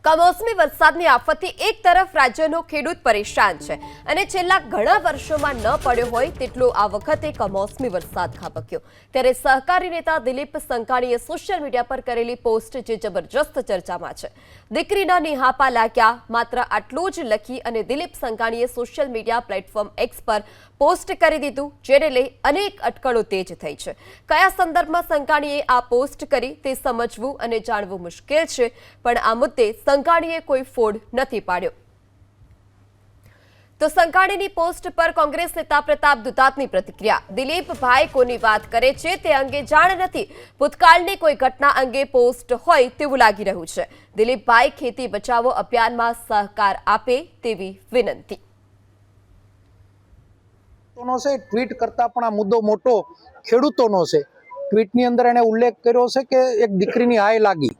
કમોસમી વરસાદની આફતથી એક તરફ રાજ્યનો ખેડૂત પરેશાન છે અને છેલ્લા ઘણા વર્ષોમાં ન પડ્યો હોય તેટલો આ વખતે કમોસમી વરસાદ ખાબક્યો ત્યારે સહકારી નેતા દિલીપ સંઘાણીએ સોશિયલ મીડિયા પર કરેલી પોસ્ટ જે જબરજસ્ત ચર્ચામાં છે। દીકરીના નિહાપા લાગ્યા માત્ર આટલું જ લખી અને દિલીપ સંઘાણીએ સોશિયલ મીડિયા પ્લેટફોર્મ એક્સ પર પોસ્ટ કરી દીધું, જેને લઈ અનેક અટકળો તેજ થઈ છે। કયા સંદર્ભમાં સંઘાણીએ આ પોસ્ટ કરી તે સમજવું અને જાણવું મુશ્કેલ છે, પણ આ મુદ્દે સંઘાણીએ કોઈ ફોડ નથી પાડ્યો। તો સંઘાણીની પોસ્ટ પર કોંગ્રેસ નેતા પ્રતાપ દુધાતની પ્રતિક્રિયા। દિલીપભાઈ કોની વાત કરે છે તે અંગે જાણ નથી, ભૂતકાળની કોઈ ઘટના અંગે પોસ્ટ હોય તેવું લાગી રહ્યું છે। દિલીપભાઈ ખેતી બચાવો અભિયાનમાં સહકાર આપે તેવી વિનંતી। ટ્વીટ કરતા પણ આ મુદ્દો મોટો ખેડૂતોનો છે। ટ્વીટની અંદર એને ઉલ્લેખ કર્યો છે કે એક દીકરીની હાય લાગી,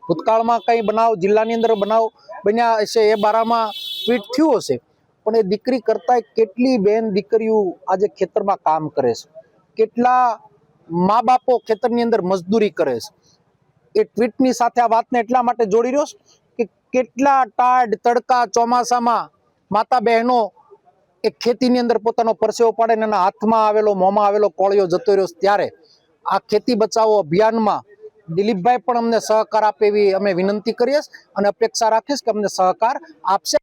ભૂતકાળમાં કઈ બનાવ જિલ્લાની અંદર બનાવ બન્યા હશે એ બારામાં ટ્વીટ થયું હશે, પણ એ દીકરી કરતા કેટલી બેન દીકરીઓ આજે ખેતરમાં કામ કરે છે, કેટલા મા બાપો ખેતરની અંદર મજદૂરી કરે છે। એ ટ્વીટની સાથે આ વાતને એટલા માટે જોડી રહ્યો છે કે કેટલા ટાઢ તડકા ચોમાસામાં માતા બહેનો એક ખેતીની અંદર પોતાનો પરસેવો પાડે ને એના હાથમાં આવેલો મોંમાં આવેલો કોળિયો જતો રહ્યો, ત્યારે આ ખેતી બચાવો અભિયાનમાં દિલીપભાઈ પણ અમને સહકાર આપે એવી અમે વિનંતી કરીએ અને અપેક્ષા રાખીશ કે અમને સહકાર આપશે।